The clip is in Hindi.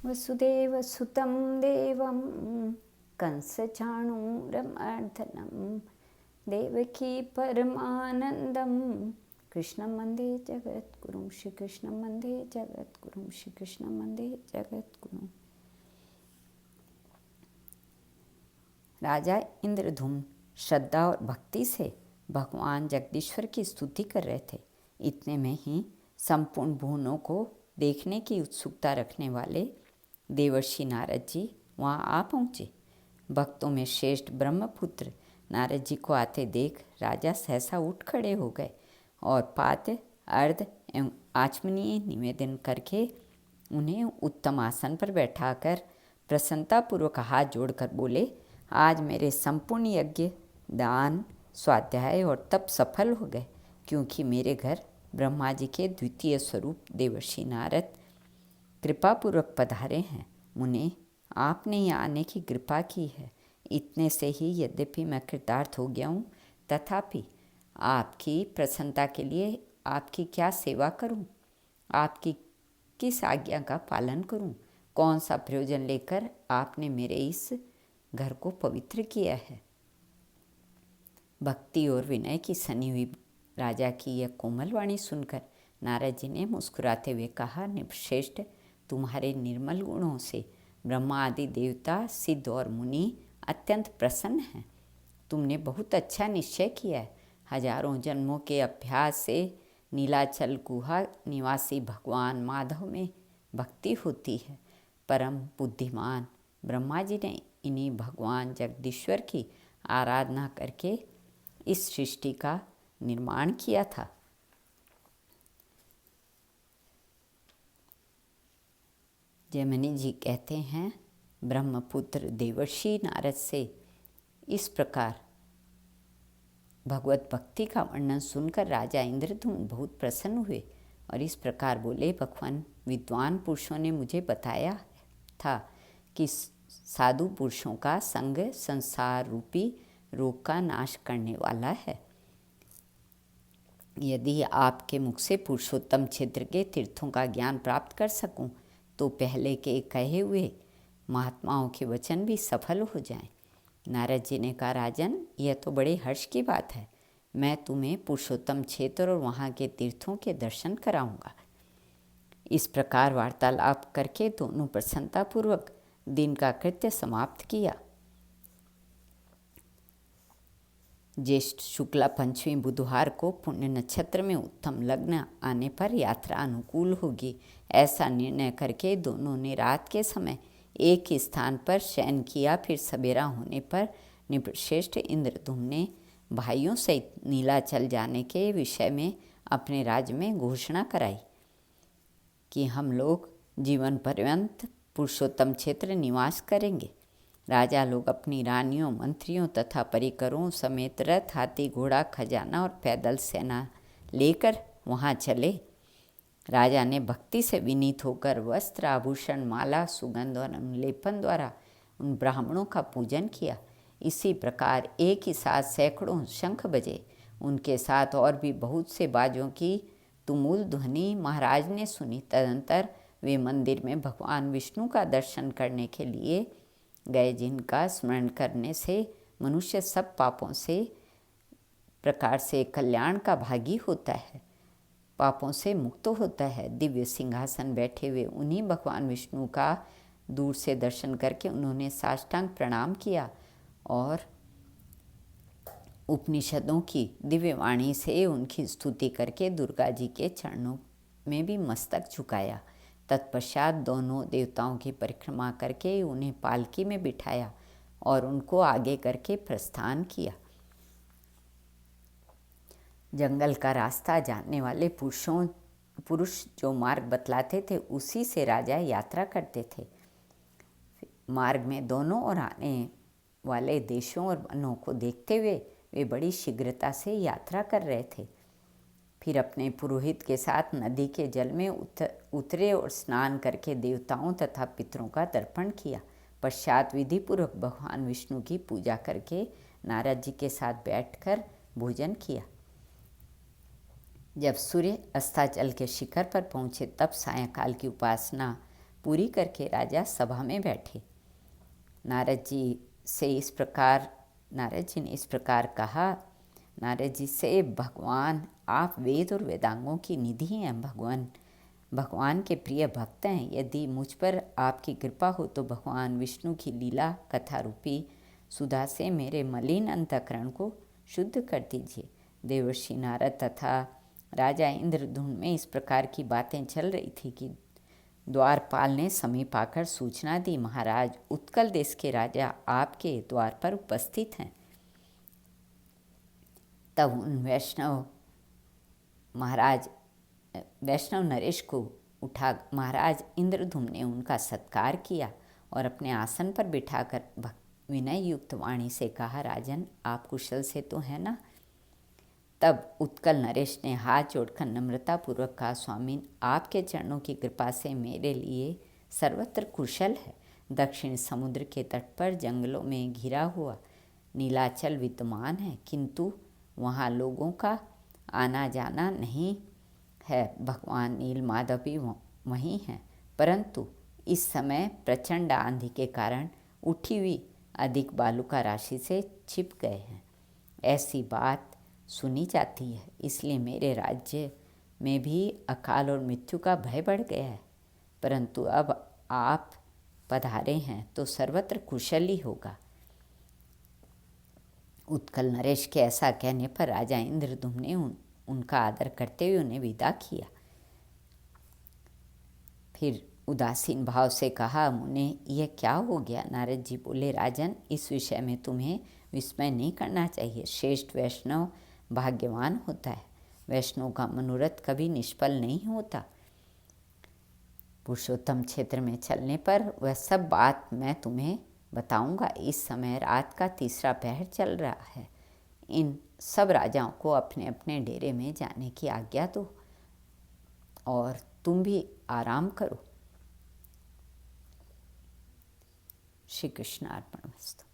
वसुदेवसुतं देवं कंसचाणूरमर्दनं देवकी परमानंदं कृष्णं वन्दे जगद्गुरुं। श्रीकृष्णं वन्दे जगद्गुरुं। श्रीकृष्णं वन्दे जगद्गुरुं। राजा इंद्रधुम्न श्रद्धा और भक्ति से भगवान जगदीश्वर की स्तुति कर रहे थे। इतने में ही संपूर्ण भुवनों को देखने की उत्सुकता रखने वाले देवर्षि नारद जी वहाँ आ पहुँचे। भक्तों में श्रेष्ठ ब्रह्मपुत्र नारद जी को आते देख राजा सहसा उठ खड़े हो गए और पाद्य अर्घ्य एवं आचमनीय निवेदन करके उन्हें उत्तम आसन पर बैठाकर प्रसन्नतापूर्वक हाथ जोड़कर बोले, आज मेरे संपूर्ण यज्ञ, दान, स्वाध्याय और तप सफल हो गए, क्योंकि मेरे घर ब्रह्मा जी के द्वितीय स्वरूप देवर्षि नारद कृपापूर्वक पधारे हैं। मुने, आपने यहाँ आने की कृपा की है। इतने से ही यद्यपि मैं कृतार्थ हो गया हूँ, तथापि आपकी प्रसन्नता के लिए आपकी क्या सेवा करूँ, आपकी किस आज्ञा का पालन करूँ, कौन सा प्रयोजन लेकर आपने मेरे इस घर को पवित्र किया है। भक्ति और विनय की सनी हुई राजा की यह कोमल वाणी सुनकर नारद जी ने मुस्कुराते हुए कहा, निश्रेष्ठ, तुम्हारे निर्मल गुणों से ब्रह्मा आदि देवता, सिद्ध और मुनि अत्यंत प्रसन्न हैं। तुमने बहुत अच्छा निश्चय किया है। हजारों जन्मों के अभ्यास से नीलाचल गुहा निवासी भगवान माधव में भक्ति होती है। परम बुद्धिमान ब्रह्मा जी ने इन्हीं भगवान जगदीश्वर की आराधना करके इस सृष्टि का निर्माण किया था। जैमिनी जी कहते हैं, ब्रह्मपुत्र देवर्षि नारद से इस प्रकार भगवत भक्ति का वर्णन सुनकर राजा इंद्रधुम्न बहुत प्रसन्न हुए और इस प्रकार बोले, भगवान विद्वान पुरुषों ने मुझे बताया था कि साधु पुरुषों का संग संसार रूपी रोग का नाश करने वाला है। यदि आपके मुख से पुरुषोत्तम क्षेत्र के तीर्थों का ज्ञान प्राप्त कर सकूं, तो पहले के कहे हुए महात्माओं के वचन भी सफल हो जाएं। नारद जी ने कहा, राजन, यह तो बड़े हर्ष की बात है। मैं तुम्हें पुरुषोत्तम क्षेत्र और वहाँ के तीर्थों के दर्शन कराऊंगा। इस प्रकार वार्तालाप करके दोनों प्रसन्नतापूर्वक दिन का कृत्य समाप्त किया। ज्येष्ठ शुक्ला पंचमी बुधवार को पुण्य नक्षत्र में उत्तम लग्न आने पर यात्रा अनुकूल होगी, ऐसा निर्णय करके दोनों ने रात के समय एक ही स्थान पर शयन किया। फिर सवेरा होने पर नृपश्रेष्ठ इंद्रधुम्न ने भाइयों सहित नीलाचल जाने के विषय में अपने राज्य में घोषणा कराई कि हम लोग जीवन पर्यंत पुरुषोत्तम क्षेत्र निवास करेंगे। राजा लोग अपनी रानियों, मंत्रियों तथा परिकरों समेत रथ, हाथी, घोड़ा, खजाना और पैदल सेना लेकर वहाँ चले। राजा ने भक्ति से विनीत होकर वस्त्र, आभूषण, माला, सुगंध और अनुलेपन द्वारा उन ब्राह्मणों का पूजन किया। इसी प्रकार एक ही साथ सैकड़ों शंख बजे। उनके साथ और भी बहुत से बाजों की तुमुल ध्वनि महाराज ने सुनी। तदंतर वे मंदिर में भगवान विष्णु का दर्शन करने के लिए गए, जिनका स्मरण करने से मनुष्य सब पापों से प्रकार से कल्याण का भागी होता है, पापों से मुक्त होता है। दिव्य सिंहासन बैठे हुए उन्हीं भगवान विष्णु का दूर से दर्शन करके उन्होंने साष्टांग प्रणाम किया और उपनिषदों की दिव्य वाणी से उनकी स्तुति करके दुर्गा जी के चरणों में भी मस्तक झुकाया। तत्पश्चात दोनों देवताओं की परिक्रमा करके उन्हें पालकी में बिठाया और उनको आगे करके प्रस्थान किया। जंगल का रास्ता जानने वाले पुरुष जो मार्ग बतलाते थे, उसी से राजा यात्रा करते थे। मार्ग में दोनों ओर आने वाले देशों और वनों को देखते हुए वे बड़ी शीघ्रता से यात्रा कर रहे थे। फिर अपने पुरोहित के साथ नदी के जल में उतरे और स्नान करके देवताओं तथा पितरों का तर्पण किया। पश्चात विधिपूर्वक भगवान विष्णु की पूजा करके नारद जी के साथ बैठकर भोजन किया। जब सूर्य अस्ताचल के शिखर पर पहुँचे, तब सायंकाल की उपासना पूरी करके राजा सभा में बैठे। नारद जी ने इस प्रकार कहा, नारद जी से, भगवान आप वेद और वेदांगों की निधि हैं, भगवान के प्रिय भक्त हैं। यदि मुझ पर आपकी कृपा हो तो भगवान विष्णु की लीला कथा रूपी सुधा से मेरे मलिन अंतःकरण को शुद्ध कर दीजिए। देवर्षि नारद तथा राजा इंद्रद्युम्न में इस प्रकार की बातें चल रही थी कि द्वारपाल ने समीप आकर सूचना दी, महाराज, उत्कल देश के राजा आपके द्वार पर उपस्थित हैं। तब उन वैष्णव नरेश को उठा महाराज इंद्रद्युम्न ने उनका सत्कार किया और अपने आसन पर बिठाकर विनय युक्त वाणी से कहा, राजन, आप कुशल से तो है ना? तब उत्कल नरेश ने हाथ जोड़कर नम्रतापूर्वक कहा, स्वामी, आपके चरणों की कृपा से मेरे लिए सर्वत्र कुशल है। दक्षिण समुद्र के तट पर जंगलों में घिरा हुआ नीलाचल विद्यमान है, किंतु वहाँ लोगों का आना जाना नहीं है। भगवान नील माधव भी वहीं हैं, परंतु इस समय प्रचंड आंधी के कारण उठी हुई अधिक बालुका राशि से छिप गए हैं। ऐसी बात सुनी जाती है, इसलिए मेरे राज्य में भी अकाल और मृत्यु का भय बढ़ गया है। परंतु अब आप पधारे हैं तो सर्वत्र कुशल ही होगा। उत्कल नरेश के ऐसा कहने पर राजा इंद्रद्युम्न ने उनका आदर करते हुए उन्हें विदा किया। फिर उदासीन भाव से कहा, मुने, यह क्या हो गया? नारद जी बोले, राजन, इस विषय में तुम्हें विस्मय नहीं करना चाहिए। श्रेष्ठ वैष्णव भाग्यवान होता है। वैष्णव का मनोरथ कभी निष्फल नहीं होता। पुरुषोत्तम क्षेत्र में चलने पर वह सब बात मैं तुम्हें बताऊंगा। इस समय रात का तीसरा पहर चल रहा है। इन सब राजाओं को अपने अपने डेरे में जाने की आज्ञा दो और तुम भी आराम करो। श्री कृष्ण अर्पणमस्तु।